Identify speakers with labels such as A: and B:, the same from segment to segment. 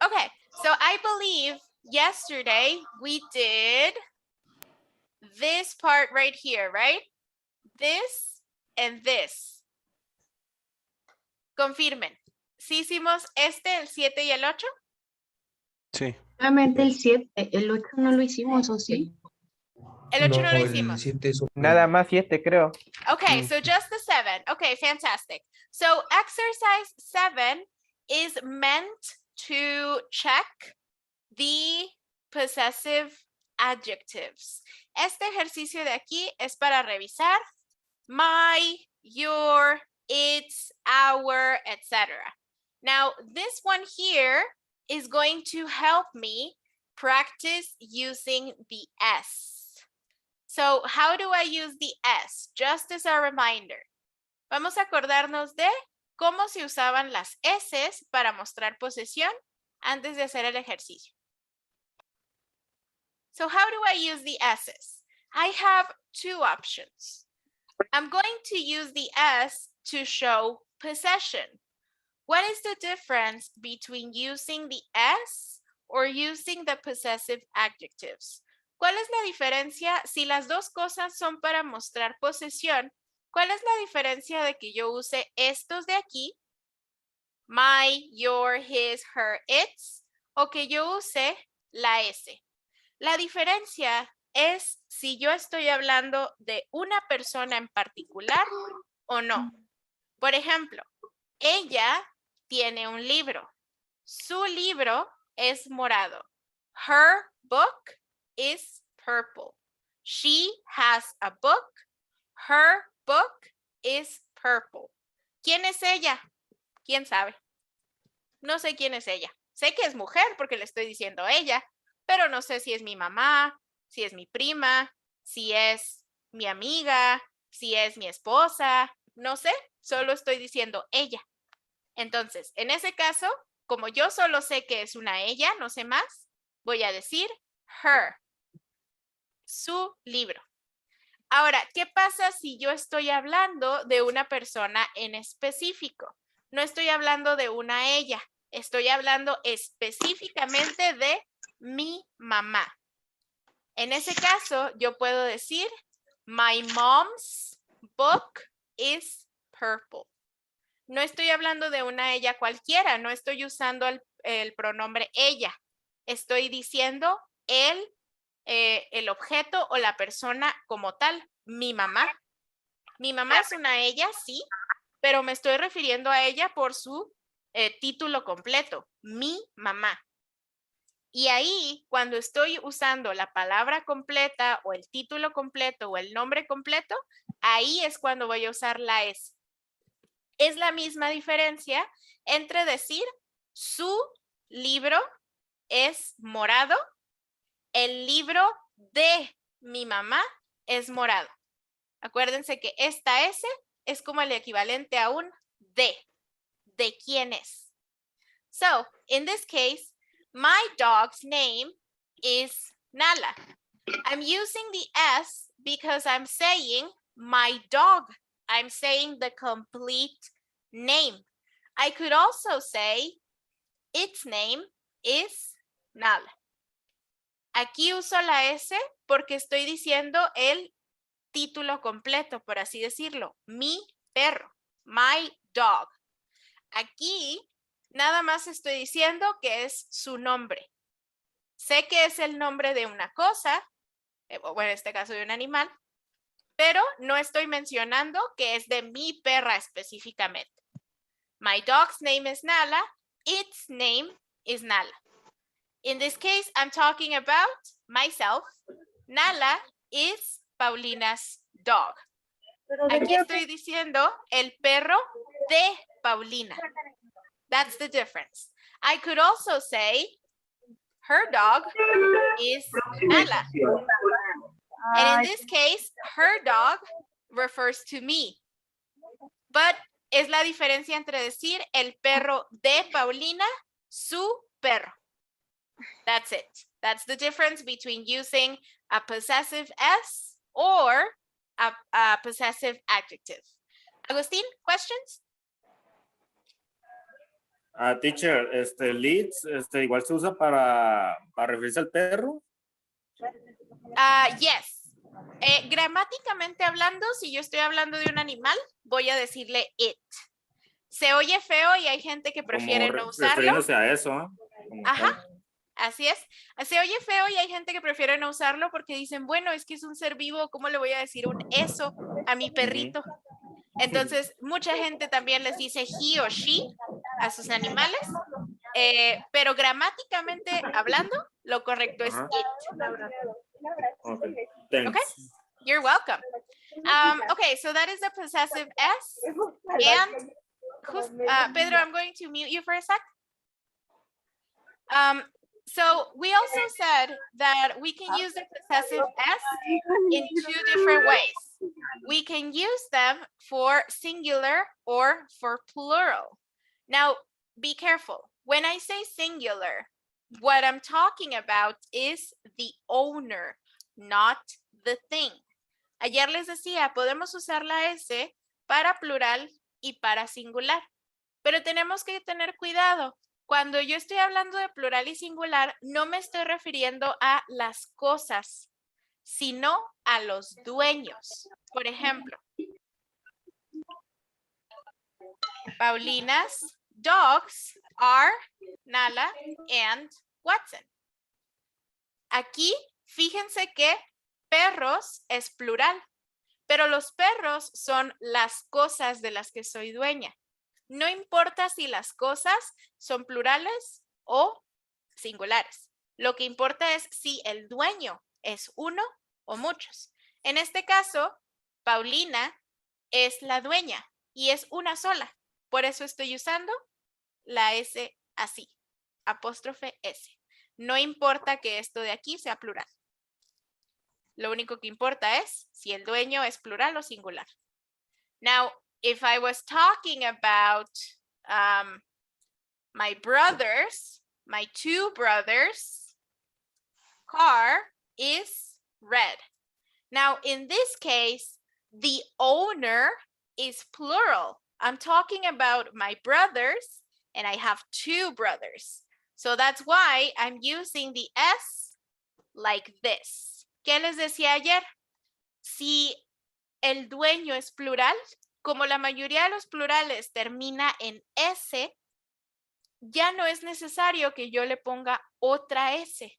A: Okay, so I believe yesterday we did this part right here, right? This and this. Confirmen. ¿Sí hicimos el 7 y el 8?
B: Sí.
C: Solamente el 7, el 8 no lo hicimos, ¿o sí?
A: El 8 no lo
D: el
A: hicimos.
D: 7 es
E: Nada más 7, creo.
A: Okay, so just the 7. Okay, fantastic. So exercise 7 is meant to check the possessive adjectives. Este ejercicio de aquí es para revisar my, your, its, our, etc. Now, this one here is going to help me practice using the S. So, how do I use the S? Just as a reminder. Vamos a acordarnos de cómo se usaban las S para mostrar posesión antes de hacer el ejercicio. So, how do I use the S's? I have two options. I'm going to use the S to show possession. What is the difference between using the S or using the possessive adjectives? ¿Cuál es la diferencia si las dos cosas son para mostrar posesión? ¿Cuál es la diferencia de que yo use estos de aquí, my, your, his, her, its, o que yo use la S? La diferencia es si yo estoy hablando de una persona en particular o no. Por ejemplo, ella tiene un libro. Su libro es morado. Her book is purple. She has a book. Her book is purple. ¿Quién es ella? ¿Quién sabe? No sé quién es ella. Sé que es mujer porque le estoy diciendo ella, pero no sé si es mi mamá, si es mi prima, si es mi amiga, si es mi esposa. No sé, solo estoy diciendo ella. Entonces, en ese caso, como yo solo sé que es una ella, no sé más, voy a decir her, su libro. Ahora, ¿qué pasa si yo estoy hablando de una persona en específico? No estoy hablando de una ella, estoy hablando específicamente de mi mamá. En ese caso, yo puedo decir, my mom's book is purple. No estoy hablando de una ella cualquiera, no estoy usando el pronombre ella. Estoy diciendo el objeto o la persona como tal, mi mamá. Mi mamá es una ella, sí, pero me estoy refiriendo a ella por su título completo, mi mamá. Y ahí, cuando estoy usando la palabra completa o el título completo o el nombre completo, ahí es cuando voy a usar la S. Es la misma diferencia entre decir su libro es morado, el libro de mi mamá es morado. Acuérdense que esta S es como el equivalente a un de quién es. So, in this case, my dog's name is Nala. I'm using the S because I'm saying my dog. I'm saying the complete name. I could also say its name is Nala. Aquí uso la S porque estoy diciendo el título completo, por así decirlo. Mi perro, my dog. Aquí nada más estoy diciendo que es su nombre. Sé que es el nombre de una cosa, o en este caso de un animal, pero no estoy mencionando que es de mi perra específicamente. My dog's name is Nala. Its name is Nala. In this case, I'm talking about myself. Nala is Paulina's dog. Aquí estoy diciendo el perro de Paulina. That's the difference. I could also say her dog is Nala. And in this case, her dog refers to me. But es la diferencia entre decir el perro de Paulina, su perro. That's it. That's the difference between using a possessive S or a possessive adjective. Agustin, questions?
D: Teacher, leads, igual se usa para referirse al perro.
A: Yes. Gramáticamente hablando, si yo estoy hablando de un animal, voy a decirle it. Se oye feo y hay gente que prefiere
D: Como
A: no usarlo.
D: refiriéndose a eso, ¿eh? Como
A: Ajá.
D: tal.
A: Así es. Se oye feo y hay gente que prefiere no usarlo porque dicen, bueno, es que es un ser vivo, ¿cómo le voy a decir un eso a mi perrito? Entonces, mucha gente también les dice he o she a sus animales, pero gramáticamente hablando, lo correcto es
D: Ajá.
A: it.
D: Okay. Thanks.
A: Okay, you're welcome. Okay, so that is the possessive S. And Pedro, I'm going to mute you for a sec. So we also said that we can use the possessive S in two different ways. We can use them for singular or for plural. Now, be careful. When I say singular, what I'm talking about is the owner, not the thing. Ayer les decía, podemos usar la S para plural y para singular, pero tenemos que tener cuidado. Cuando yo estoy hablando de plural y singular, no me estoy refiriendo a las cosas, sino a los dueños. Por ejemplo, Paulina's dogs are Nala and Watson. Aquí, fíjense que perros es plural, pero los perros son las cosas de las que soy dueña. No importa si las cosas son plurales o singulares. Lo que importa es si el dueño es uno o muchos. En este caso, Paulina es la dueña y es una sola. Por eso estoy usando la S así, apóstrofe S. No importa que esto de aquí sea plural. Lo único que importa es si el dueño es plural o singular. Now, if I was talking about my brothers, my two brothers, car is red. Now, in this case, the owner is plural. I'm talking about my brothers, and I have two brothers. So that's why I'm using the S like this. ¿Qué les decía ayer? Si el dueño es plural, como la mayoría de los plurales termina en S, ya no es necesario que yo le ponga otra S,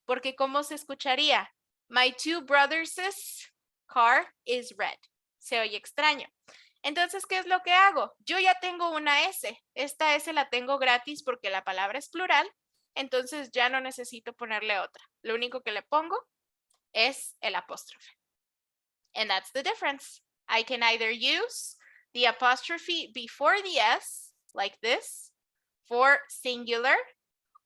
A: porque ¿cómo se escucharía? My two brothers' car is red. Se oye extraño. Entonces, ¿qué es lo que hago? Yo ya tengo una S. Esta S la tengo gratis porque la palabra es plural, entonces ya no necesito ponerle otra. Lo único que le pongo es el apóstrofe. And that's the difference. I can either use the apostrophe before the S, like this, for singular,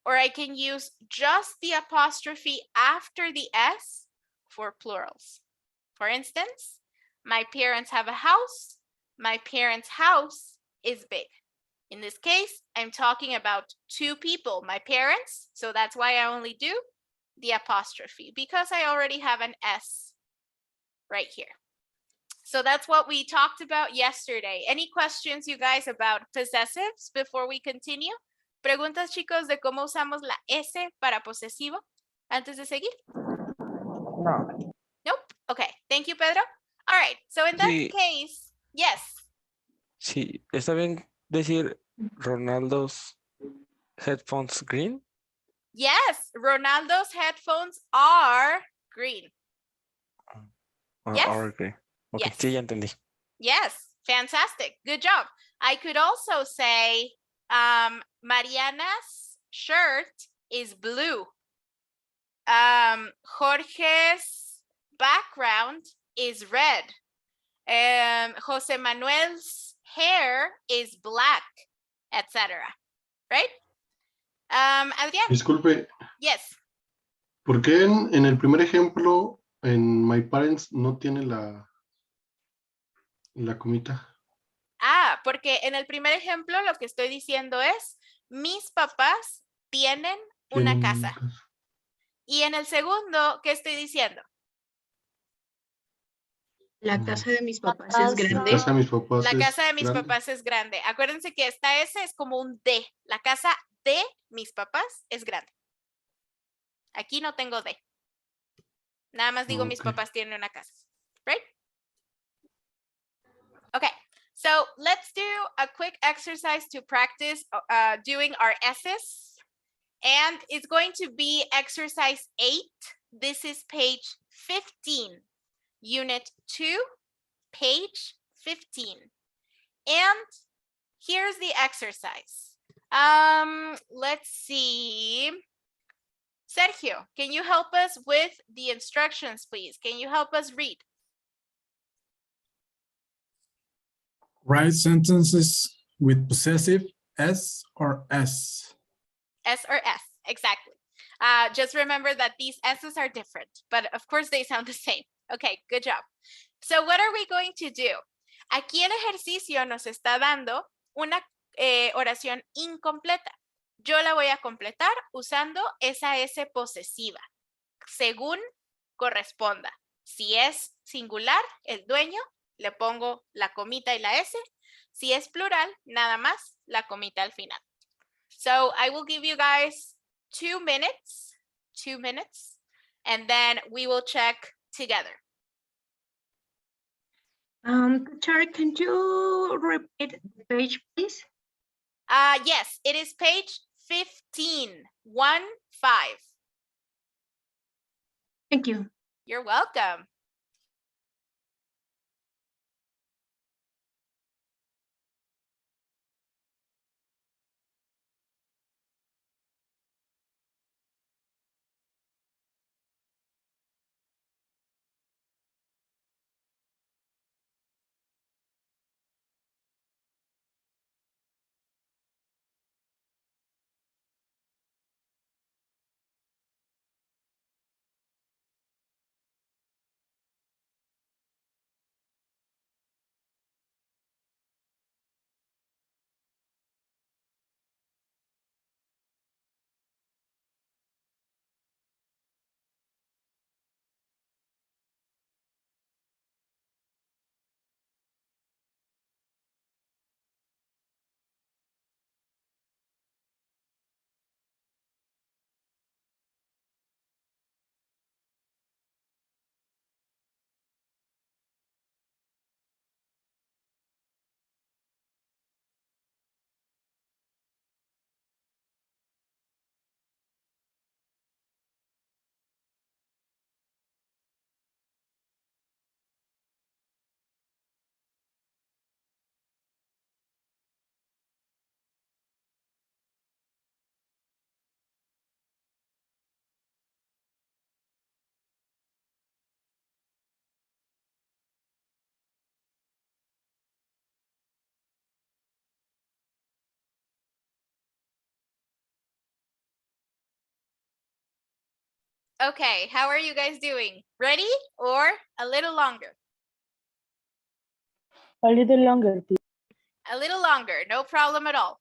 A: or I can use just the apostrophe after the S for plurals. For instance, my parents have a house. My parents' house is big. In this case, I'm talking about two people, my parents, so that's why I only do the apostrophe, because I already have an S right here. So that's what we talked about yesterday. Any questions, you guys, about possessives before we continue? ¿Preguntas, chicos, de cómo usamos la S para posesivo antes de seguir?
E: No.
A: Nope. Okay. Thank you, Pedro. All right. So in that
B: Sí.
A: case, yes.
B: Sí, está bien decir Ronaldo's headphones green.
A: Yes. Ronaldo's headphones are green. Yes.
B: Or green. Ok,
A: Yes.
B: sí, ya entendí.
A: Yes. Fantastic. Good job. I could also say Mariana's shirt is blue. Jorge's background is red. Jose Manuel's hair is black, etc. Right? Adrián.
F: Disculpe,
A: Yes.
F: ¿por qué en el primer ejemplo en My Parents no tiene la comita?
A: Porque en el primer ejemplo lo que estoy diciendo es, mis papás tienen una
F: Tienen
A: casa. Y en el segundo, ¿qué estoy diciendo?
C: La
F: Mm.
C: casa de mis papás es
F: La
C: grande.
F: casa de mis papás
A: La
F: es
A: casa de mis
F: grande.
A: papás es grande. Acuérdense que esta S es como un D. La casa de mis papás es grande. Aquí no tengo D. Nada más digo mis
F: Ok.
A: papás tienen una casa. Right? Okay. So let's do a quick exercise to practice doing our S's. And it's going to be exercise 8. This is page 15. Unit 2, page 15. And here's the exercise. Let's see. Sergio, can you help us with the instructions, please? Can you help us read?
G: Write sentences with possessive S or S.
A: S or S, exactly. Just remember that these S's are different, but of course they sound the same. Okay, good job. So what are we going to do? Aquí el ejercicio nos está dando una oración incompleta. Yo la voy a completar usando esa S posesiva, según corresponda. Si es singular, el dueño, le pongo la comita y la S. Si es plural, nada más la comita al final. So I will give you guys 2 minutes, and then we will check together.
C: Teacher, can you repeat the page, please?
A: Yes, it is page 15, 1-5.
C: Thank you.
A: You're welcome. Okay, how are you guys doing? Ready or a little longer?
E: A little longer, please.
A: A little longer, no problem at all.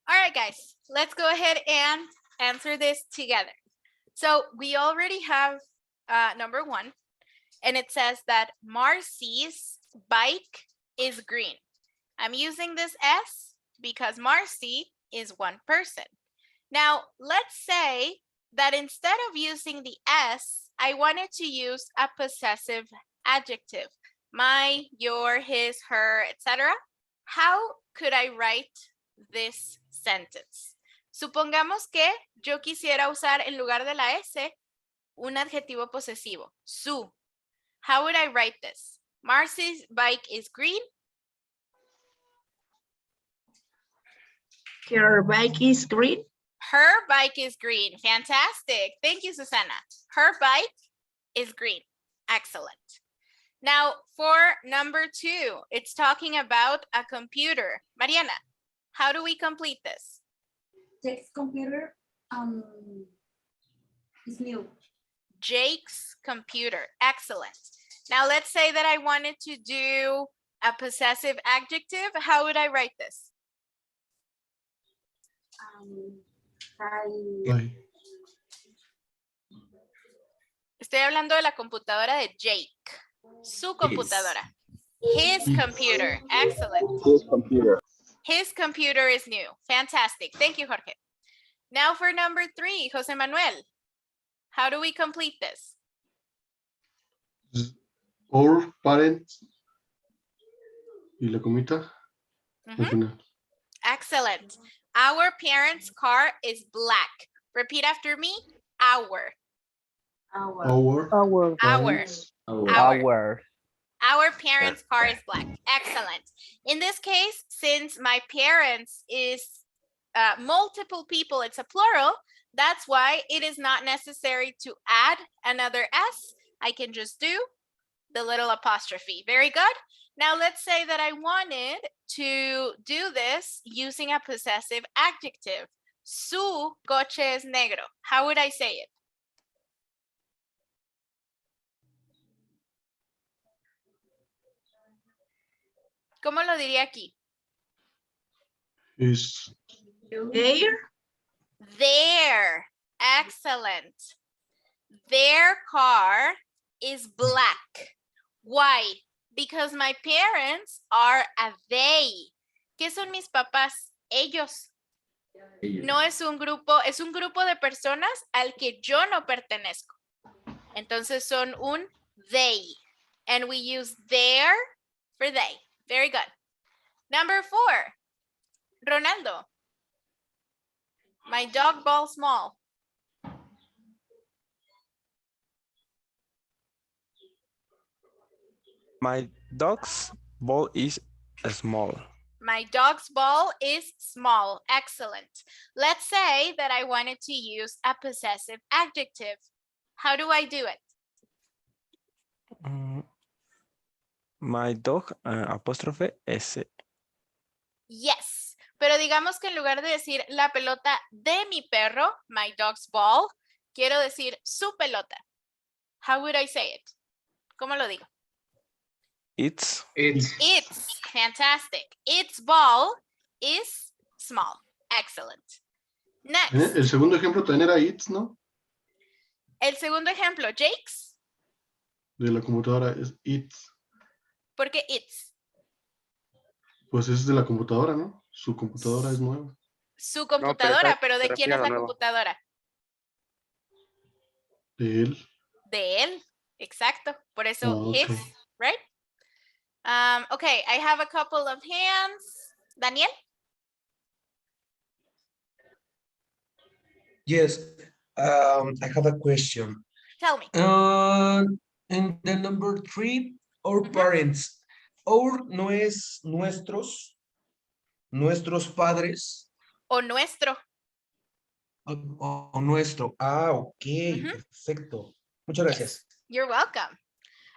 A: All right, guys, let's go ahead and answer this together. So we already have number 1, and it says that Marcy's bike is green. I'm using this S because Marcy is one person. Now, let's say that instead of using the S, I wanted to use a possessive adjective. My, your, his, her, etc. How could I write this sentence? Supongamos que yo quisiera usar en lugar de la S un adjetivo posesivo, su. How would I write this? Marcy's bike is green.
C: Her bike is green.
A: Her bike is green. Fantastic. Thank you, Susana. Her bike is green. Excellent. Now, for number 2, it's talking about a computer. Mariana, how do we complete this?
H: Jake's computer is new.
A: Jake's computer. Excellent. Now, let's say that I wanted to do a possessive adjective. How would I write this?
F: Ay,
A: Estoy hablando de la computadora de Jake. Su computadora. His computer. Excellent.
I: His computer.
A: His computer is new. Fantastic. Thank you, Jorge. Now for number 3, Jose Manuel. How do we complete this?
F: Our parents. Y la comita al
A: Mhm.
F: final.
A: Excellent. Our parents' car is black. Repeat after me. Our.
E: Our
A: Our.
E: parents.
A: Our parents' car is black. Excellent. In this case, since my parents is multiple people, it's a plural, that's why it is not necessary to add another S. I can just do the little apostrophe. Very good. Now let's say that I wanted to do this using a possessive adjective. Su coche es negro. How would I say it? ¿Cómo lo diría aquí?
F: Is
C: There.
A: Their. Excellent. Their car is black. Why? Because my parents are a they. ¿Qué son mis papás? Ellos. No es un grupo, es un grupo de personas al que yo no pertenezco. Entonces son un they. And we use their for they. Very good. Number 4. Ronaldo. My dog ball small.
B: My dog's ball is small.
A: My dog's ball is small. Excellent. Let's say that I wanted to use a possessive adjective. How do I do it?
B: My dog, apóstrofe S.
A: Yes. Pero digamos que en lugar de decir la pelota de mi perro, my dog's ball, quiero decir su pelota. How would I say it? ¿Cómo lo digo?
B: It's
A: It's fantastic. Its ball is small. Excellent. Next.
F: El segundo ejemplo también era It's, ¿no?
A: El segundo ejemplo, Jake's.
F: De la computadora es It's.
A: ¿Por qué it's?
F: Pues es de la computadora, ¿no? Su computadora es nueva.
A: Su computadora,
B: está-
A: pero ¿de
B: se
A: quién
B: refiere
A: es
B: a
A: la
B: lo nuevo.
A: computadora?
F: De él.
A: De él. Exacto. Por eso
F: Ah,
A: his,
F: ok.
A: right? Okay, I have a couple of hands. Daniel?
J: Yes, I have a question.
A: Tell me.
J: In the number 3, our
A: Mhm.
J: parents. Our no es nuestros, nuestros padres
A: O nuestro.
J: o nuestro. Ah, ok,
A: Ujú.
J: perfecto. Muchas gracias.
A: You're welcome.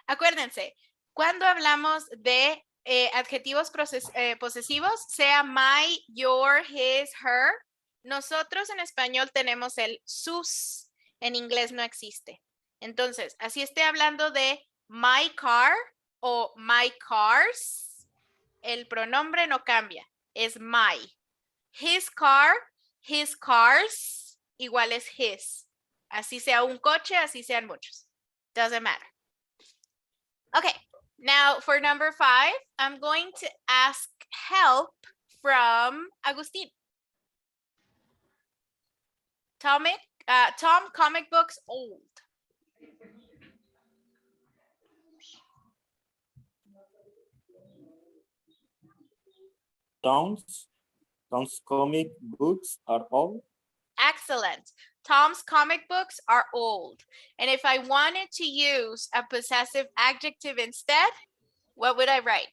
A: Acuérdense, cuando hablamos de adjetivos posesivos, sea my, your, his, her, nosotros en español tenemos el sus, en inglés no existe. Entonces, así esté hablando de my car o my cars, el pronombre no cambia, es my. His car, his cars, igual es his. Así sea un coche, así sean muchos. Doesn't matter. Okay, now for number 5, I'm going to ask help from Agustin. Tom comic books old.
D: Tom's comic books are old.
A: Excellent. Tom's comic books are old. And if I wanted to use a possessive adjective instead, what would I write?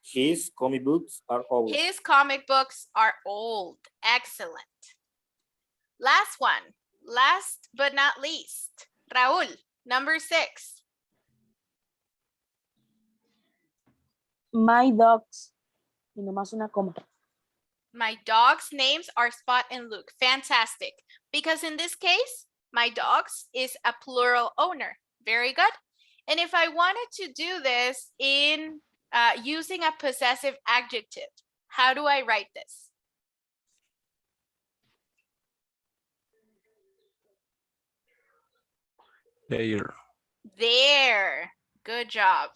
D: His comic books are old.
A: His comic books are old. Excellent. Last one. Last but not least. Raúl, number 6.
E: My dogs. Y nomás una coma.
A: My dogs' names are Spot and Luke. Fantastic. Because in this case, my dogs is a plural owner. Very good. And if I wanted to do this in using a possessive adjective, how do I write this?
B: Their.
A: Their. Good job.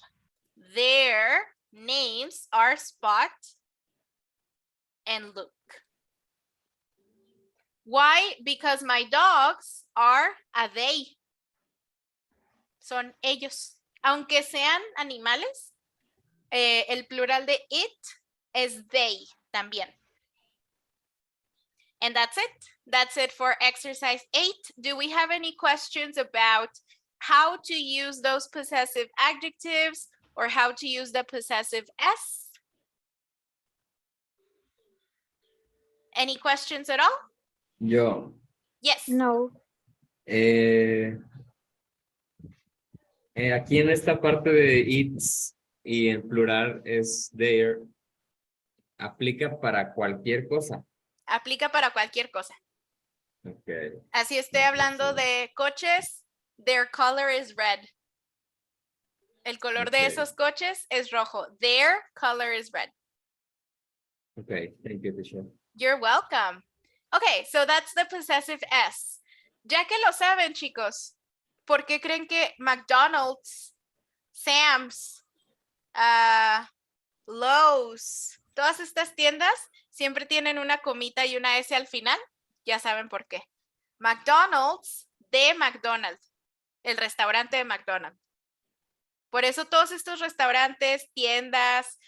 A: Their names are Spot and Luke. Why? Because my dogs are a they. Son ellos. Aunque sean animales, el plural de it es they también. And that's it. That's it for exercise 8. Do we have any questions about how to use those possessive adjectives or how to use the possessive S? Any questions at all?
I: Yo.
A: Yes.
E: No.
I: Aquí en esta parte de its y en plural es their, aplica para cualquier cosa.
A: Aplica para cualquier cosa.
I: Okay.
A: Así esté hablando de coches, their color is red. El color de esos coches es rojo. Their color is red.
I: Okay, thank you, teacher.
A: You're welcome. Okay, so that's the possessive S. Ya que lo saben, chicos, ¿por qué creen que McDonald's, Sam's, Lowe's, todas estas tiendas siempre tienen una comita y una S al final? Ya saben por qué. McDonald's de McDonald's, el restaurante de McDonald's. Por eso todos estos restaurantes, tiendas,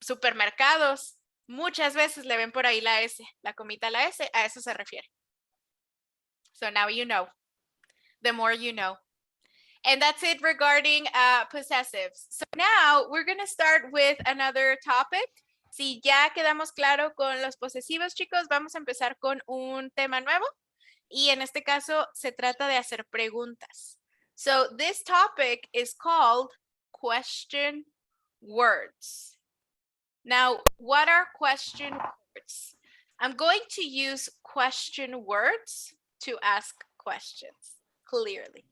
A: supermercados, muchas veces le ven por ahí la S, la comita la S, a eso se refiere. So now you know. The more you know. And that's it regarding possessives. So now we're going to start with another topic. Si ya quedamos claro con los posesivos, chicos, vamos a empezar con un tema nuevo. Y en este caso se trata de hacer preguntas. So this topic is called question words. Now, what are question words? I'm going to use question words to ask questions clearly.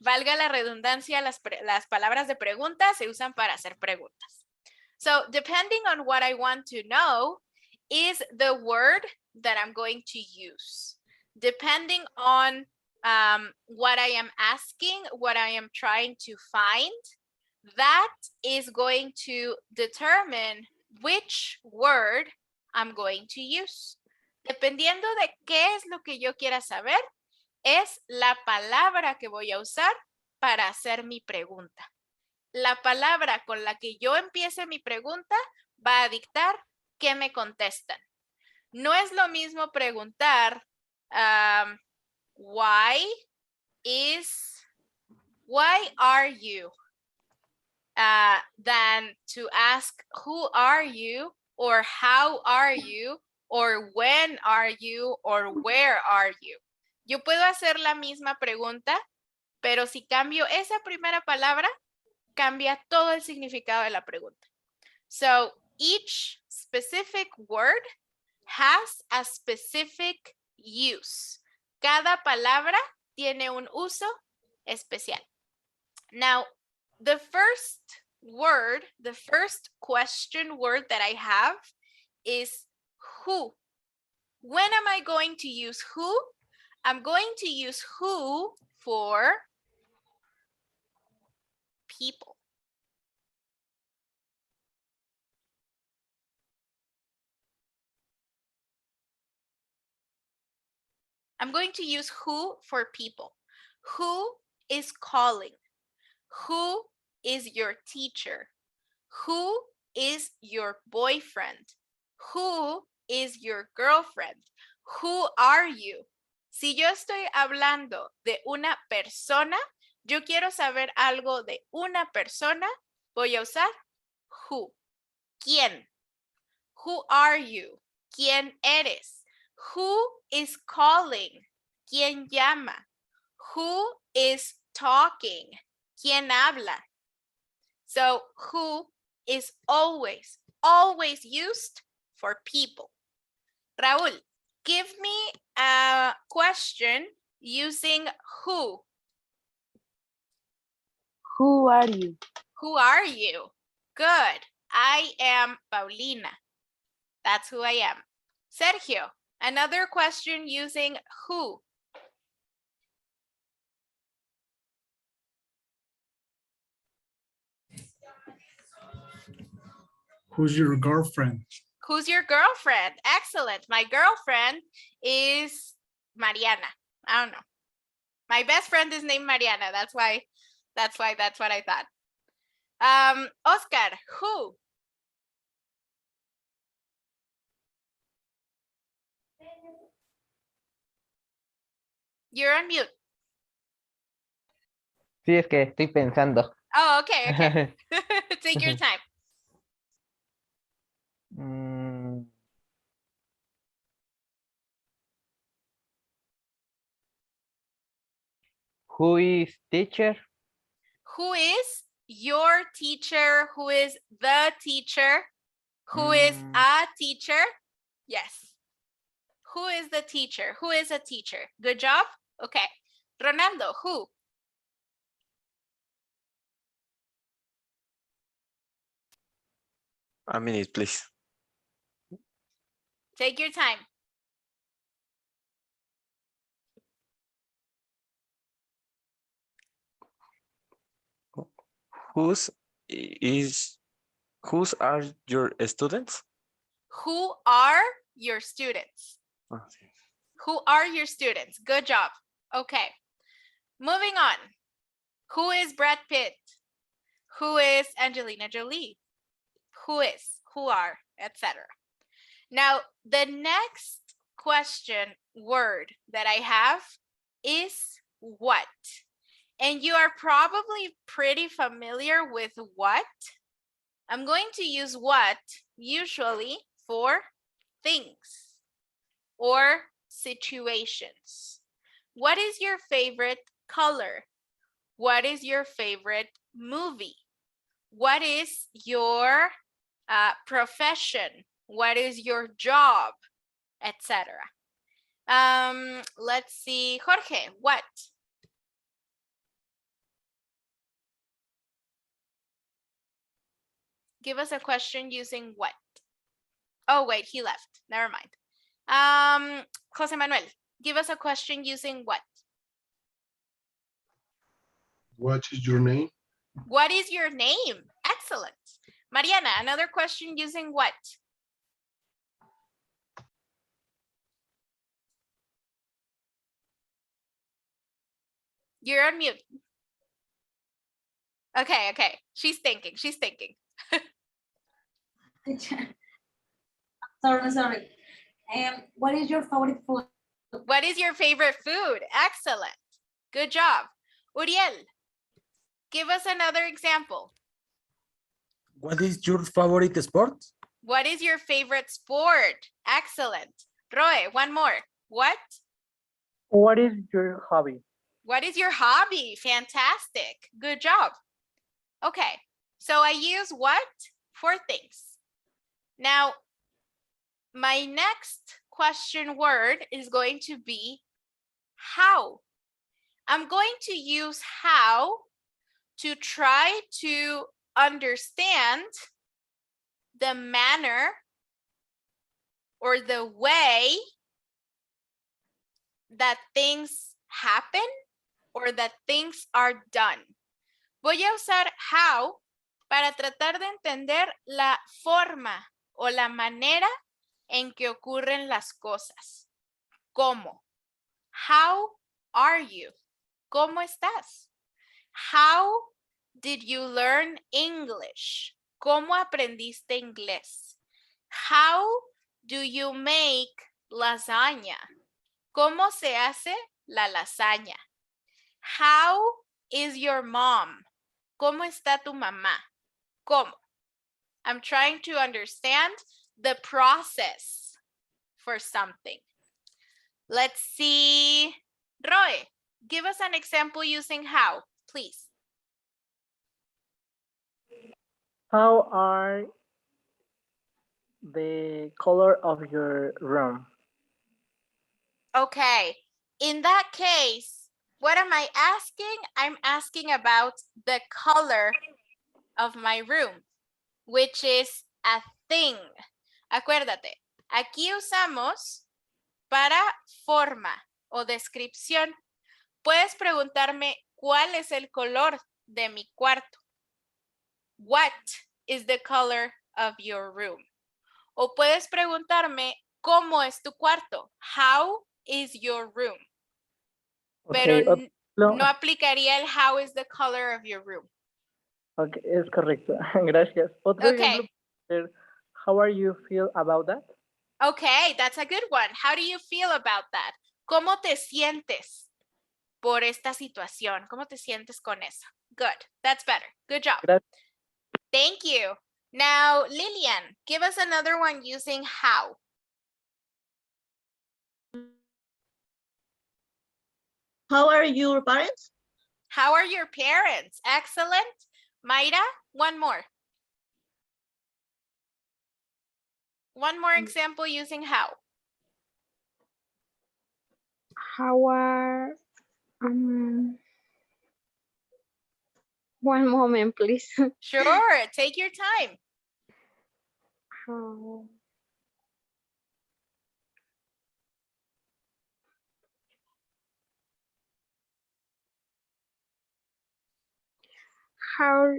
A: Valga la redundancia, las palabras de pregunta se usan para hacer preguntas. So depending on what I want to know is the word that I'm going to use. Depending on what I am asking, what I am trying to find, that is going to determine which word I'm going to use. Dependiendo de qué es lo que yo quiera saber, es la palabra que voy a usar para hacer mi pregunta. La palabra con la que yo empiece mi pregunta va a dictar qué me contestan. No es lo mismo preguntar why are you than to ask who are you or how are you or when are you or where are you. Yo puedo hacer la misma pregunta, pero si cambio esa primera palabra, cambia todo el significado de la pregunta. So each specific word has a specific use. Cada palabra tiene un uso especial. Now, the first word, the first question word that I have is who. When am I going to use who? I'm going to use who for people. I'm going to use who for people. Who is calling? Who is your teacher? Who is your boyfriend? Who is your girlfriend? Who are you? Si yo estoy hablando de una persona, yo quiero saber algo de una persona, voy a usar who. ¿Quién? Who are you? ¿Quién eres? Who is calling? ¿Quién llama? Who is talking? ¿Quién habla? So who is always used for people. Raúl, give me a question using who.
E: Who are you?
A: Who are you? Good. I am Paulina. That's who I am. Sergio, another question using who.
G: Who's your girlfriend?
A: Who's your girlfriend? Excellent. My girlfriend is Mariana. I don't know. My best friend is named Mariana. That's what I thought. Oscar, who? You're on mute.
K: Sí, es que estoy pensando.
A: Oh, okay. Take your time.
K: Mm, Who is teacher?
A: Who is your teacher? Who is the teacher? Who is a teacher? Yes. Who is the teacher? Who is a teacher? Good job. Okay. Ronaldo, who?
B: A minute, please.
A: Take your time.
B: Whose are your students?
A: Who are your students?
B: Okay.
A: Who are your students? Good job. Okay. Moving on. Who is Brad Pitt? Who is Angelina Jolie? Who is, who are, etc. Now, the next question word that I have is what? And you are probably pretty familiar with what. I'm going to use what usually for things or situations. What is your favorite color? What is your favorite movie? What is your profession? What is your job? Etc. Let's see, Jorge, what? Give us a question using what? Oh, wait, he left. Never mind. Jose Manuel, give us a question using what?
F: What is your name?
A: What is your name? Excellent. Mariana, another question using what? You're on mute. Okay. She's thinking.
H: Sorry. What is your favorite food?
A: What is your favorite food? Excellent. Good job. Uriel, give us another example.
J: What is your favorite sport?
A: What is your favorite sport? Excellent. Roy, one more. What?
K: What is your hobby?
A: What is your hobby? Fantastic. Good job. Okay, so I use what for things. Now, my next question word is going to be how. I'm going to use how to try to understand the manner or the way that things happen or that things are done. Voy a usar how para tratar de entender la forma o la manera en que ocurren las cosas. ¿Cómo? How are you? ¿Cómo estás? How did you learn English? ¿Cómo aprendiste inglés? How do you make lasagna? ¿Cómo se hace la lasaña? How is your mom? ¿Cómo está tu mamá? ¿Cómo? I'm trying to understand the process for something. Let's see. Roy, give us an example using how, please.
K: How are the color of your room?
A: Okay, in that case, what am I asking? I'm asking about the color of my room, which is a thing. Acuérdate, aquí usamos para forma o descripción. Puedes preguntarme cuál es el color de mi cuarto. What is the color of your room? O puedes preguntarme cómo es tu cuarto. How is your room? Pero
K: Ok,
A: no aplicaría el how is the color of your room.
K: ok, es correcto. Gracias. Otro
A: Okay.
K: ejemplo puede ser, how are you feel about that?
A: Okay, that's a good one. How do you feel about that? ¿Cómo te sientes por esta situación? ¿Cómo te sientes con eso? Good. That's better. Good job.
K: Gracias.
A: Thank you. Now, Lillian, give us another one using how.
C: How are your parents?
A: How are your parents? Excellent. Mayra, one more. One more example using how.
E: How are one moment, please.
A: Sure, take your time.
E: How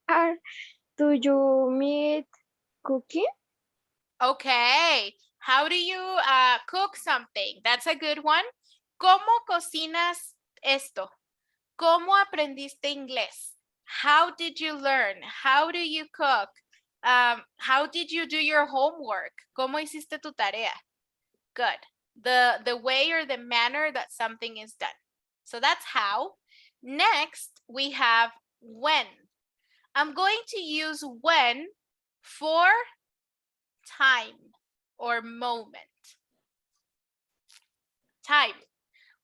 E: are do you meet cooking?
A: Okay. How do you cook something? That's a good one. ¿Cómo cocinas esto? ¿Cómo aprendiste inglés? How did you learn? How do you cook? How did you do your homework? ¿Cómo hiciste tu tarea? Good. The way or the manner that something is done. So that's how. Next, we have when. I'm going to use when for time or moment. Time.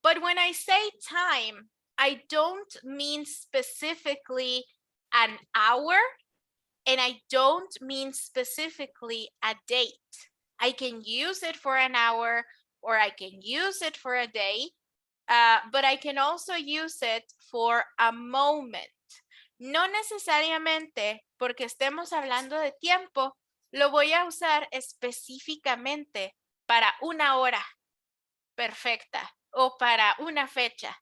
A: But when I say time, I don't mean specifically an hour, and I don't mean specifically a date. I can use it for an hour, or I can use it for a day, but I can also use it for a moment. No necesariamente porque estemos hablando de tiempo, lo voy a usar específicamente para una hora perfecta o para una fecha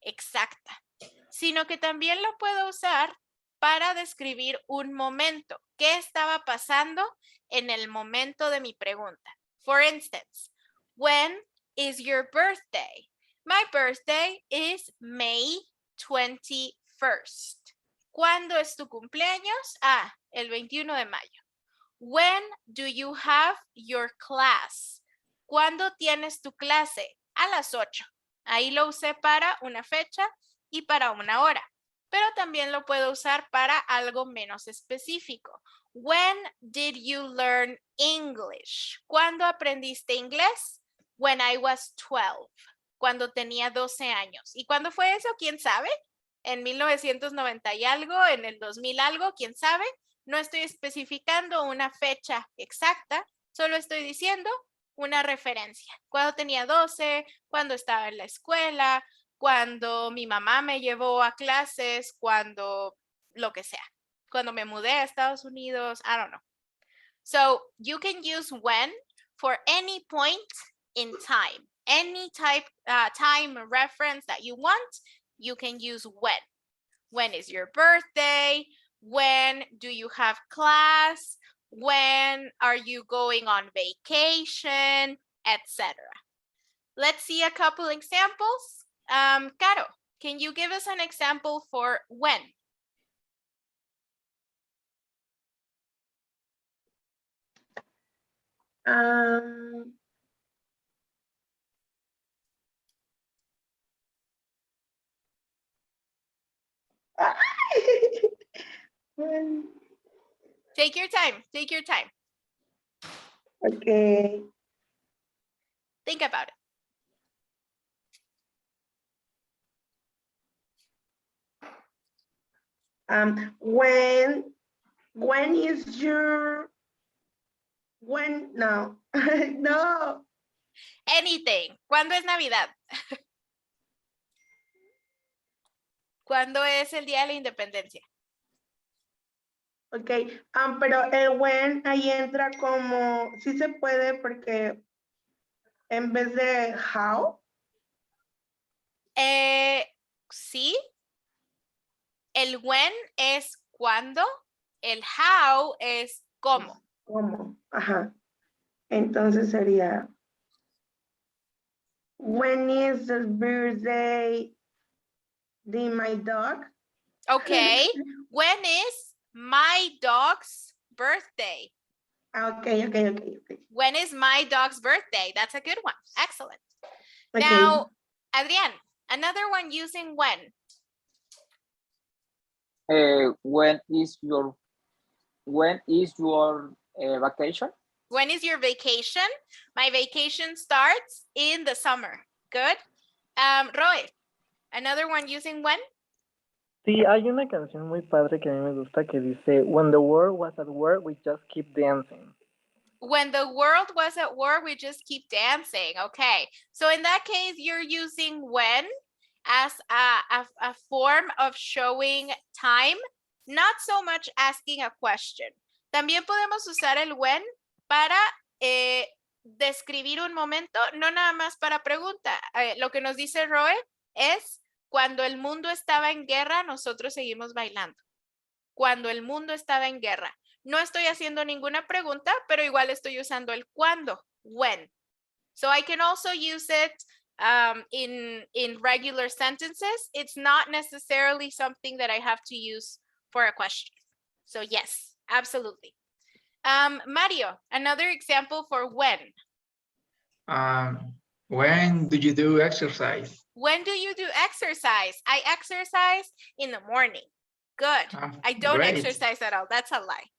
A: exacta, sino que también lo puedo usar para describir un momento. ¿Qué estaba pasando en el momento de mi pregunta? For instance, when is your birthday? My birthday is May 21st. ¿Cuándo es tu cumpleaños? Ah, el 21 de mayo. When do you have your class? ¿Cuándo tienes tu clase? A las 8. Ahí lo usé para una fecha y para una hora, pero también lo puedo usar para algo menos específico. When did you learn English? ¿Cuándo aprendiste inglés? When I was 12. Cuando tenía 12 años. ¿Y cuándo fue eso? ¿Quién sabe? En 1990 y algo, en el 2000 algo, ¿quién sabe? No estoy especificando una fecha exacta, solo estoy diciendo una referencia. Cuando tenía 12, cuando estaba en la escuela, cuando mi mamá me llevó a clases, cuando lo que sea. Cuando me mudé a Estados Unidos, I don't know. So you can use when for any point in time. Any type time reference that you want, you can use when. When is your birthday? When do you have class? When are you going on vacation? Etc. Let's see a couple examples. Caro, can you give us an example for when? Take your time. Take your time.
L: Okay.
A: Think about it.
L: When is your no no
A: Anything. ¿Cuándo es Navidad? ¿Cuándo es el Día de la Independencia?
L: okay, pero el when ahí entra como sí se puede porque en vez de how.
A: Sí. El when es cuándo. El how es cómo.
L: ¿Cómo? Ajá. Entonces sería when is the birthday de my dog?
A: Okay. When is my dog's birthday?
L: Okay.
A: When is my dog's birthday? That's a good one. Excellent.
L: Okay.
A: Now, Adrián, another one using when.
K: When is your vacation?
A: When is your vacation? My vacation starts in the summer. Good. Roy, another one using when.
K: Sí, hay una canción muy padre que a mí me gusta que dice, When the world was at war, we just keep dancing.
A: When the world was at war, we just keep dancing. Okay. So in that case, you're using when as a form of showing time, not so much asking a question. También podemos usar el when para describir un momento, no nada más para pregunta. Lo que nos dice Roe es cuando el mundo estaba en guerra, nosotros seguimos bailando. Cuando el mundo estaba en guerra. No estoy haciendo ninguna pregunta, pero igual estoy usando el cuando, when. So I can also use it in regular sentences. It's not necessarily something that I have to use for a question. So yes, absolutely. Mario, another example for when.
J: When do you do exercise?
A: When do you do exercise? I exercise in the morning. Good. I don't
J: Great.
A: exercise at all. That's a lie.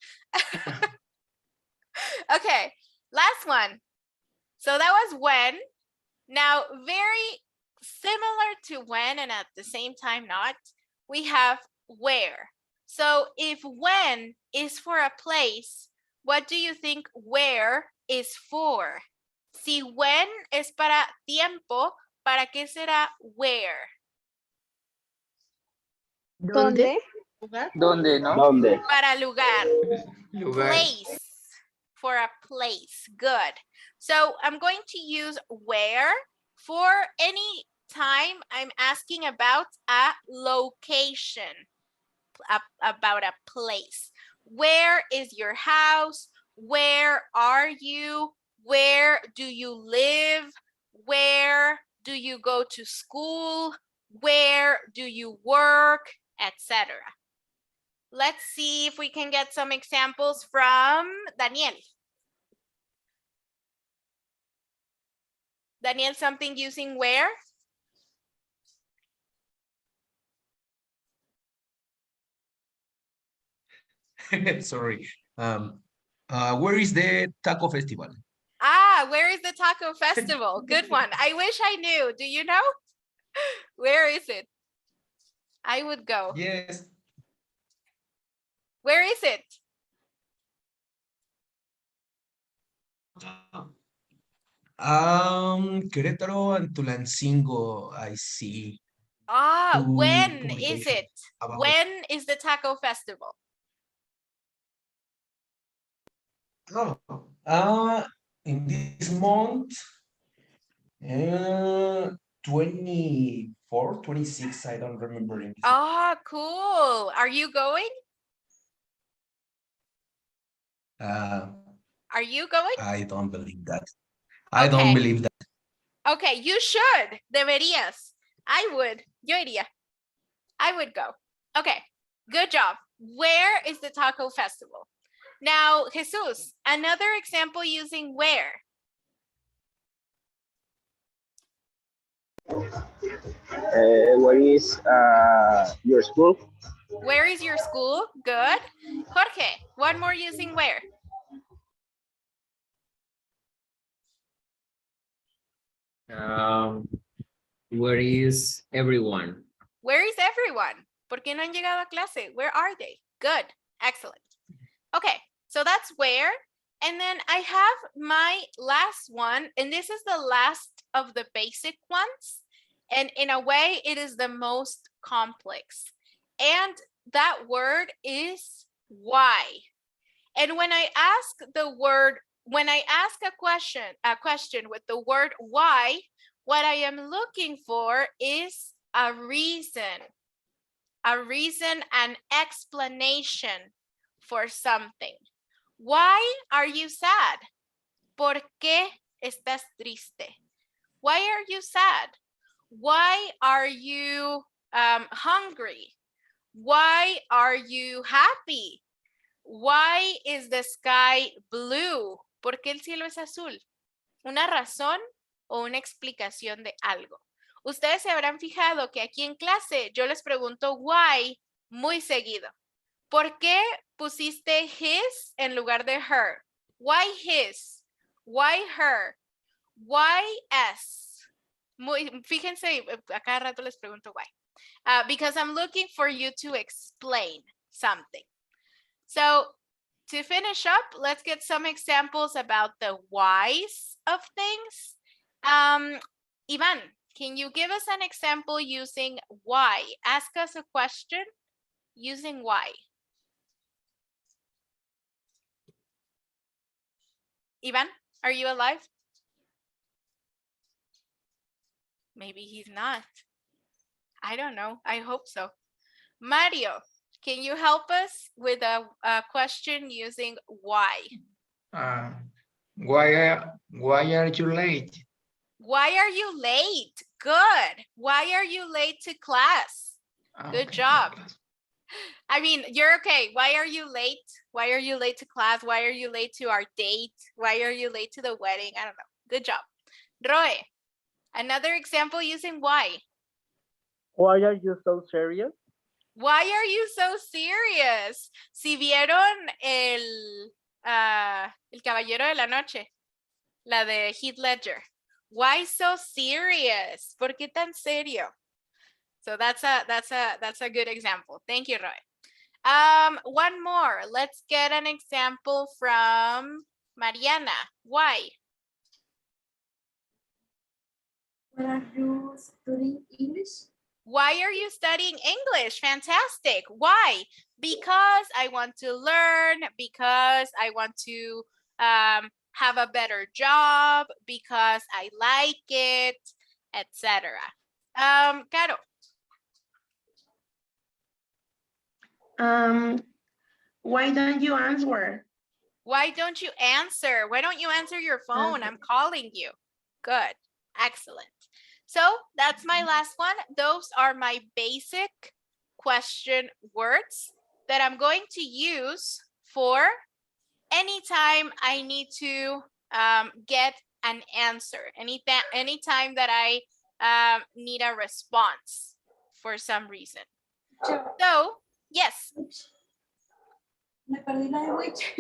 A: Okay, last one. So that was when. Now, very similar to when and at the same time not, we have where. So if when is for a place, what do you think where is for? Si when es para tiempo, ¿para qué será where?
E: ¿Dónde?
K: ¿Dónde, no?
B: ¿Dónde?
A: Para lugar.
J: Lugar.
A: Place. For a place. Good. So I'm going to use where for any time I'm asking about a location, about a place. Where is your house? Where are you? Where do you live? Where do you go to school? Where do you work? Etc. Let's see if we can get some examples from Daniel. Daniel, something using where?
J: Sorry. Where is the taco festival?
A: Ah, where is the taco festival? Good one. I wish I knew. Do you know? Where is it? I would go.
J: Yes.
A: Where is it?
J: Querétaro and Tulancingo, I see.
A: Ah, when is it?
J: About-
A: When is the taco festival?
J: In this month, 24, 26, I don't remember.
A: Ah, cool. Are you going? Are you going?
J: I don't believe that. I don't
A: Okay.
J: believe that.
A: Okay, you should. Deberías. I would. Yo iría. I would go. Okay, good job. Where is the taco festival? Now, Jesus, another example using where.
K: Where is your school?
A: Where is your school? Good. Jorge, one more using where.
I: Where is everyone?
A: Where is everyone? ¿Por qué no han llegado a clase? Where are they? Good. Excellent. Okay, so that's where. And then I have my last one, and this is the last of the basic ones. And in a way, it is the most complex. And that word is why. And when I ask a question with the word why, what I am looking for is a reason, an explanation for something. Why are you sad? ¿Por qué estás triste? Why are you sad? Why are you hungry? Why are you happy? Why is the sky blue? ¿Por qué el cielo es azul? Una razón o una explicación de algo. Ustedes se habrán fijado que aquí en clase yo les pregunto why muy seguido. ¿Por qué pusiste his en lugar de her? Why his? Why her? Why s? Fíjense, a cada rato les pregunto why. Because I'm looking for you to explain something. So to finish up, let's get some examples about the whys of things. Ivan, can you give us an example using why? Ask us a question using why. Ivan, are you alive? Maybe he's not. I don't know. I hope so. Mario, can you help us with a question using why?
J: Why are you late?
A: Why are you late? Good. Why are you late to class? Good job. I mean, you're okay. Why are you late? Why are you late to class? Why are you late to our date? Why are you late to the wedding? I don't know. Good job. Roy, another example using why.
K: Why are you so serious?
A: Why are you so serious? Si vieron el Caballero de la Noche, la de Heath Ledger. Why so serious? ¿Por qué tan serio? So that's a good example. Thank you, Roy. One more. Let's get an example from Mariana. Why?
H: Why are you studying English?
A: Why are you studying English? Fantastic. Why? Because I want to learn, because I want to have a better job, because I like it, etc. Caro.
L: Why don't you answer?
A: Why don't you answer? Why don't you answer your phone? I'm calling you. Good. Excellent. So that's my last one. Those are my basic question words that I'm going to use for anytime I need to get an answer, anytime that I need a response for some reason. So, yes.
H: Me perdí la de which.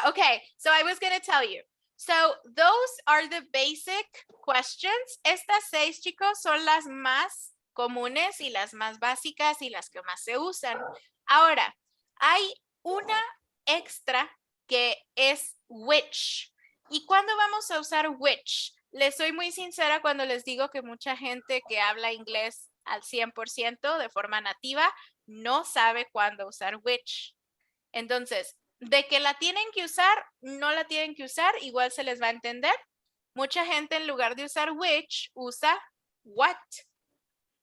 A: Okay. So I was going to tell you. So those are the basic questions. Estas 6, chicos, son las más comunes y las más básicas y las que más se usan. Ahora, hay una extra que es which. ¿Y cuándo vamos a usar which? Les soy muy sincera cuando les digo que mucha gente que habla inglés al 100% de forma nativa no sabe cuándo usar which. Entonces, de que la tienen que usar, no la tienen que usar, igual se les va a entender. Mucha gente en lugar de usar which, usa what.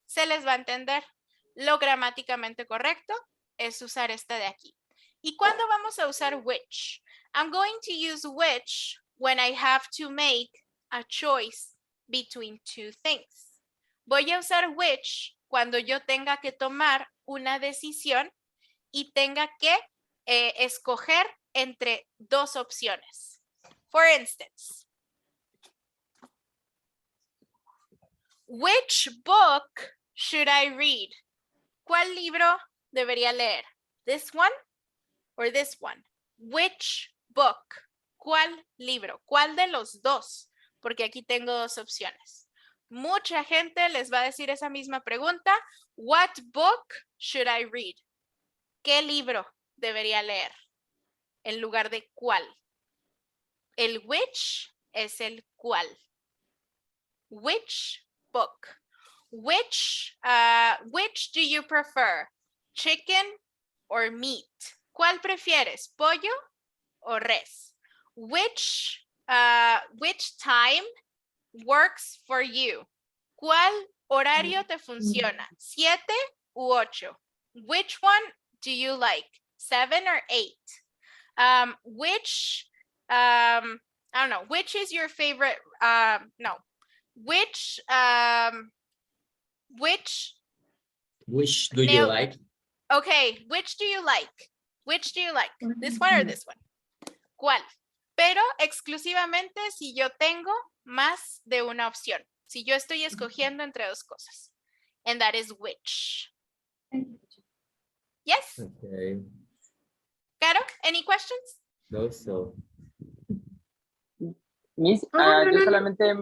A: Se les va a entender. Lo gramáticamente correcto es usar esta de aquí. ¿Y cuándo vamos a usar which? I'm going to use which when I have to make a choice between two things. Voy a usar which cuando yo tenga que tomar una decisión y tenga que escoger entre dos opciones. For instance, which book should I read? ¿Cuál libro debería leer? This one or this one? Which book? ¿Cuál libro? ¿Cuál de los dos? Porque aquí tengo dos opciones. Mucha gente les va a decir esa misma pregunta. What book should I read? ¿Qué libro debería leer? En lugar de cuál. El which es el cuál. Which book? Which do you prefer? Chicken or meat? ¿Cuál prefieres? ¿Pollo o res? Which time works for you? ¿Cuál horario te funciona? 7 u 8? Which one do you like? 7 or 8? Which I don't know, which is your favorite
I: Which do you
A: Nailed
I: like?
A: Okay, which do you like? Which do you like? This one or this one? ¿Cuál? Pero exclusivamente si yo tengo más de una opción. Si yo estoy escogiendo entre dos cosas. And that is which. Yes?
I: Okay.
A: Caro, any questions?
I: No, so.
K: Miss,
L: no,
K: yo
L: no.
K: solamente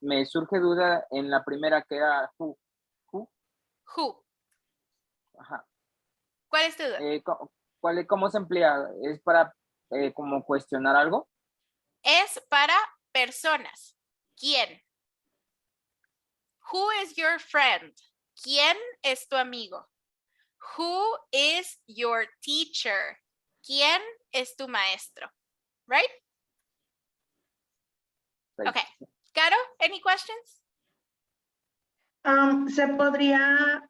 K: me surge duda en la primera que era who.
A: Who?
K: Ajá.
A: ¿Cuál es tu duda?
K: ¿Cómo se emplea? ¿Es para como cuestionar algo?
A: Es para personas. ¿Quién? Who is your friend? ¿Quién es tu amigo? Who is your teacher? ¿Quién es tu maestro? Right?
K: Right.
A: Okay. Caro, any questions?
L: Se podría,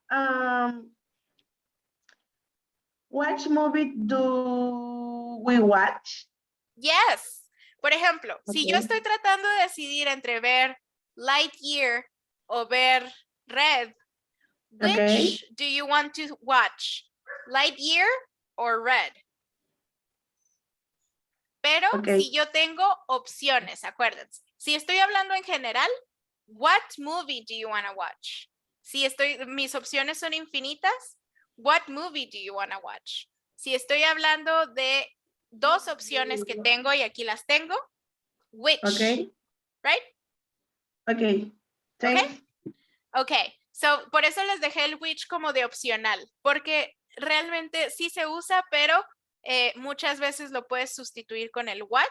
L: which movie do we watch?
A: Yes. Por ejemplo, si yo
L: Ok.
A: estoy tratando de decidir entre ver Lightyear o ver Red, which
L: Okay.
A: do you want to watch? Lightyear or Red? Pero
L: Ok.
A: si yo tengo opciones, acuérdense. Si estoy hablando en general, what movie do you want to watch? Si mis opciones son infinitas, what movie do you want to watch? Si estoy hablando de dos opciones que tengo y aquí las tengo, which,
L: Okay.
A: right?
L: Okay. Thanks.
A: Okay, so por eso les dejé el which como de opcional, porque realmente sí se usa, pero muchas veces lo puedes sustituir con el what.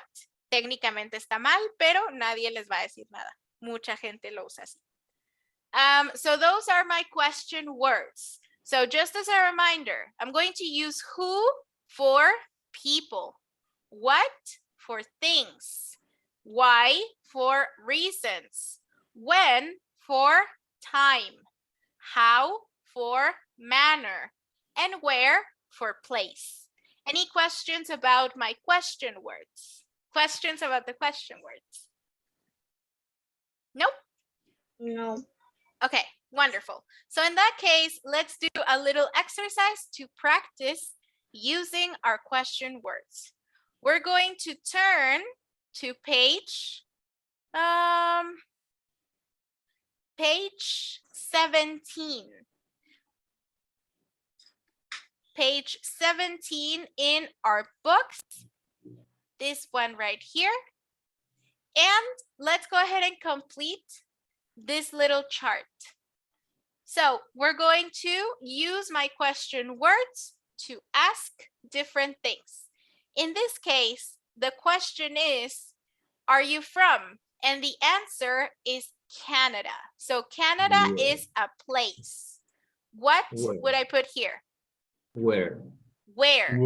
A: Técnicamente está mal, pero nadie les va a decir nada. Mucha gente lo usa así. So those are my question words. So just as a reminder, I'm going to use who for people, what for things, why for reasons, when for time, how for manner, and where for place. Any questions about my question words? Questions about the question words? Nope.
E: No.
A: Okay, wonderful. So in that case, let's do a little exercise to practice using our question words. We're going to turn to page 17. Page 17 in our books. This one right here. And let's go ahead and complete this little chart. So we're going to use my question words to ask different things. In this case, the question is, are you from? And the answer is Canada. So Canada
I: Yeah.
A: is a place. What
I: Where?
A: would I put here?
I: Where?
A: Where?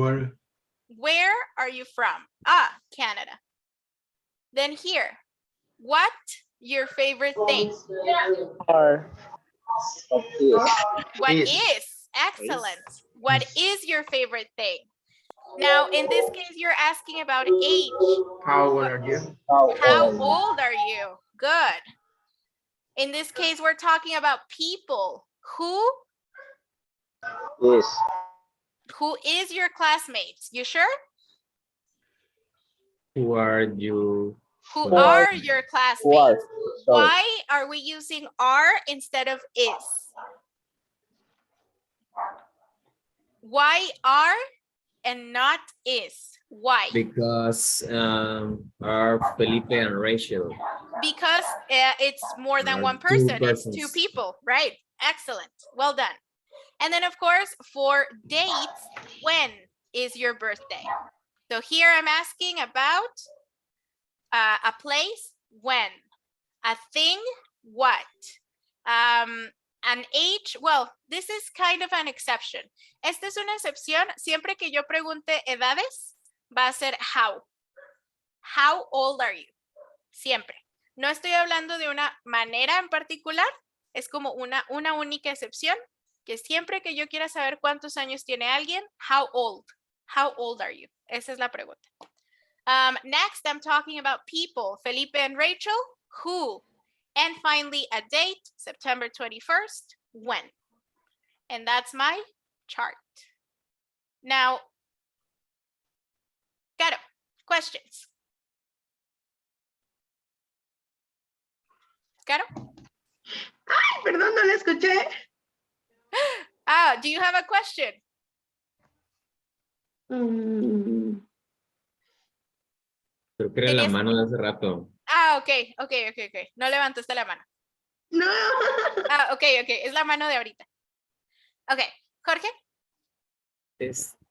A: Where are you from? Ah, Canada. Then here, what your favorite thing?
K: Or
A: What is? Excellent. What is your favorite thing? Now, in this case, you're asking about age.
J: How old are you?
A: How old are you? Good. In this case, we're talking about people. Who is your classmates? You sure?
I: Who are you?
A: Who are your classmates? Why are we using are instead of is? Why are and not is? Why?
I: Because are Felipe and Rachel.
A: Because it's more than
I: Are
A: one
I: two
A: person. It's
I: persons.
A: two people, right? Excellent. Well done. And then, of course, for dates, when is your birthday? So here I'm asking about a place, when, a thing, what, an age, well, this is kind of an exception. Esta es una excepción. Siempre que yo pregunte edades, va a ser how. How old are you? Siempre. No estoy hablando de una manera en particular, es como una única excepción, que siempre que yo quiera saber cuántos años tiene alguien, how old are you? Esa es la pregunta. Next, I'm talking about people, Felipe and Rachel, who, and finally a date, September 21st, when. And that's my chart. Now, Caro, questions? Caro?
L: Ay, perdón, no la escuché.
A: Do you have a question?
I: Creo que era la mano de hace rato.
A: Ok. No levantaste la mano.
L: No.
A: Ok. Es la mano de ahorita. Ok. Jorge?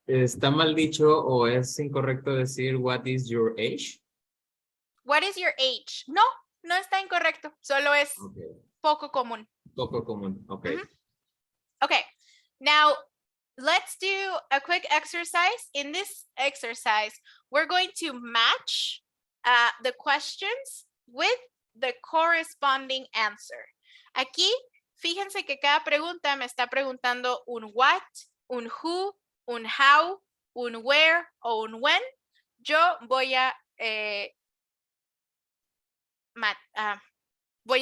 I: ¿Está mal dicho o es incorrecto decir what is your age?
A: What is your age? No está incorrecto. Solo es poco común.
I: Poco común, ok.
A: Okay. Now, let's do a quick exercise. In this exercise, we're going to match the questions with the corresponding answer. Aquí, fíjense que cada pregunta me está preguntando un what, un who, un how, un where o un when. Yo voy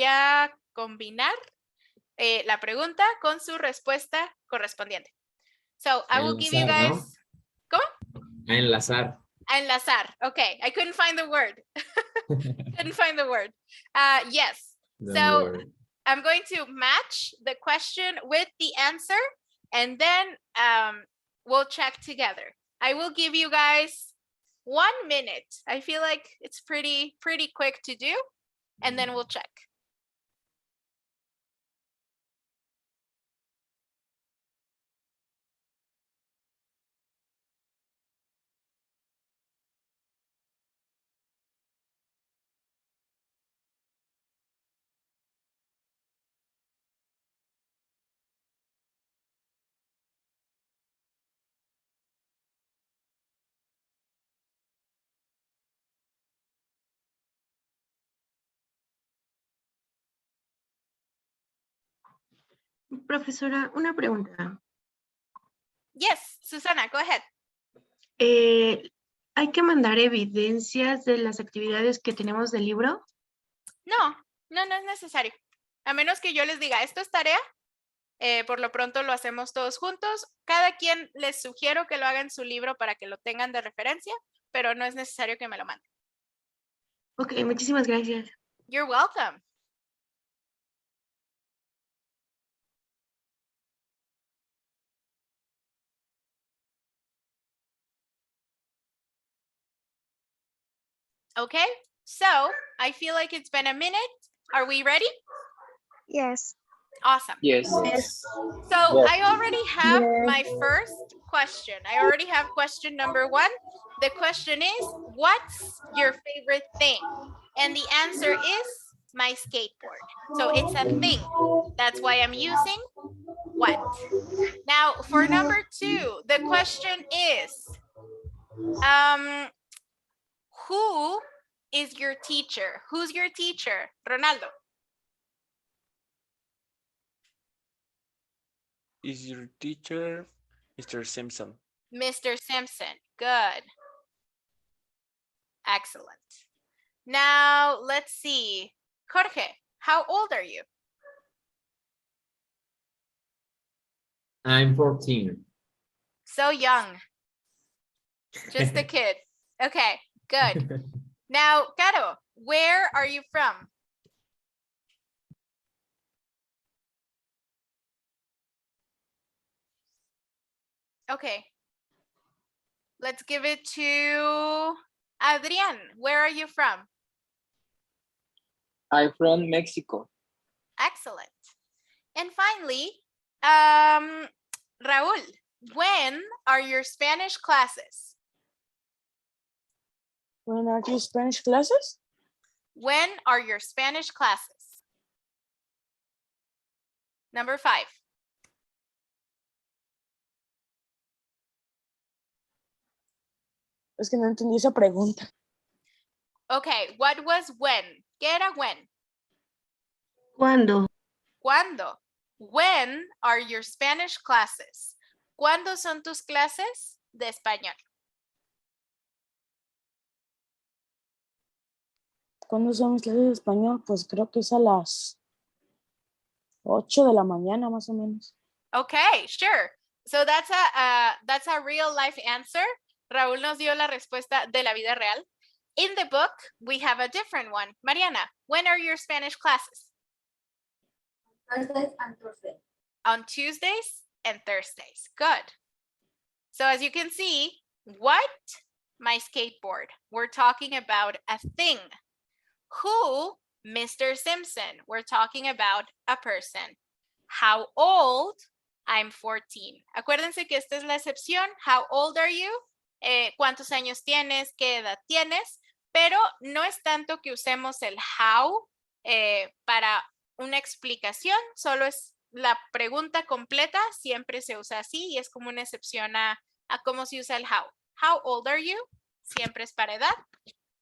A: a combinar la pregunta con su respuesta correspondiente. So, I will give you guys...
I: ¿no?
A: ¿Cómo?
I: A enlazar.
A: A enlazar. Okay, I couldn't find the word. Yes. So, I'm going to match the question with the answer, and then we'll check together. I will give you guys 1 minute. I feel like it's pretty quick to do, and then we'll check.
C: Profesora, una pregunta.
A: Yes, Susana, go ahead.
C: ¿Hay que mandar evidencias de las actividades que tenemos del libro?
A: No es necesario. A menos que yo les diga, esto es tarea, por lo pronto lo hacemos todos juntos. Cada quien les sugiero que lo haga en su libro para que lo tengan de referencia, pero no es necesario que me lo manden.
C: Ok, muchísimas gracias.
A: You're welcome. Okay, so I feel like it's been a minute. Are we ready?
E: Yes.
A: Awesome.
B: Yes.
A: So I already have my first question. I already have question number 1. The question is, what's your favorite thing? And the answer is my skateboard. So it's a thing. That's why I'm using what. Now for number 2, the question is, who is your teacher? Who's your teacher? Ronaldo.
B: Is your teacher Mr. Simpson?
A: Mr. Simpson. Good. Excellent. Now, let's see. Jorge, how old are you?
I: I'm 14.
A: So young. Just a kid. Okay, good. Now, Caro, where are you from? Okay. Let's give it to Adrian. Where are you from?
K: I'm from Mexico.
A: Excellent. And finally, Raúl, when are your Spanish classes?
E: When are your Spanish classes?
A: When are your Spanish classes? Number 5.
E: Es que no entendí esa pregunta.
A: Okay, what was when? ¿Qué era when?
C: ¿Cuándo?
A: ¿Cuándo? When are your Spanish classes? ¿Cuándo son tus clases de español?
E: ¿Cuándo son mis clases de español? Pues creo que es a las 8 de la mañana, más o menos.
A: Okay, sure. So that's a real life answer. Raúl nos dio la respuesta de la vida real. In the book, we have a different one. Mariana, when are your Spanish classes?
H: Thursdays and Thursdays.
A: On Tuesdays and Thursdays. Good. So as you can see, what? My skateboard. We're talking about a thing. Who? Mr. Simpson. We're talking about a person. How old? I'm 14. Acuérdense que esta es la excepción. How old are you? ¿Cuántos años tienes? ¿Qué edad tienes? Pero no es tanto que usemos el how para una explicación, solo es la pregunta completa, siempre se usa así y es como una excepción a cómo se usa el how. How old are you? Siempre es para edad.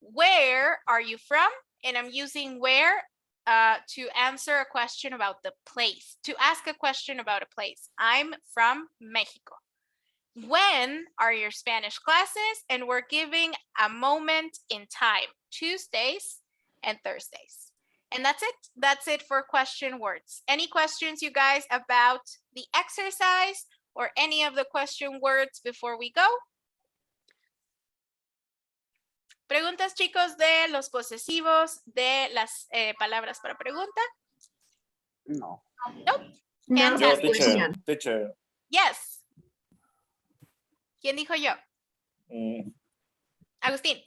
A: Where are you from? And I'm using where to answer a question about the place, to ask a question about a place. I'm from Mexico. When are your Spanish classes? And we're giving a moment in time, Tuesdays and Thursdays. And that's it. That's it for question words. Any questions, you guys, about the exercise or any of the question words before we go? Preguntas, chicos, de los posesivos, de las palabras para pregunta?
B: No.
A: Nope.
L: No,
A: Fantastic.
D: Teacher.
A: Yes. ¿Quién dijo yo? Agustín.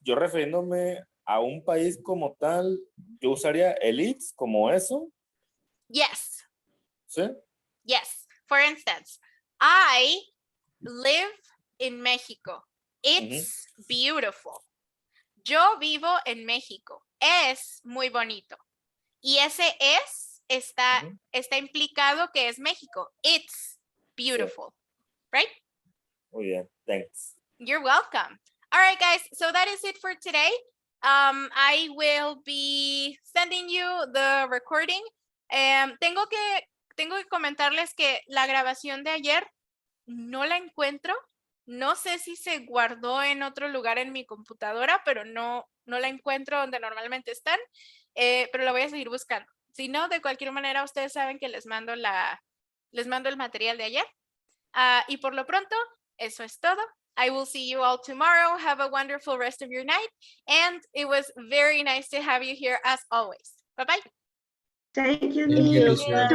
D: Yo refiriéndome a un país como tal, yo usaría el it's como eso,
A: Yes.
D: ¿sí?
A: Yes. For instance, I live in Mexico. It's beautiful. Yo vivo en México. Es muy bonito. Y ese es está implicado que es México. It's beautiful. Right?
D: Muy bien, thanks.
A: You're welcome. All right, guys. So that is it for today. I will be sending you the recording. Tengo que comentarles que la grabación de ayer no la encuentro. No sé si se guardó en otro lugar en mi computadora, pero no la encuentro donde normalmente están, pero la voy a seguir buscando. Si no, de cualquier manera, ustedes saben que les mando el material de ayer. Y por lo pronto, eso es todo. I will see you all tomorrow. Have a wonderful rest of your night. And it was very nice to have you here as always. Bye-bye.
L: Thank you,
I: Thank you,
L: Neil.
I: teacher.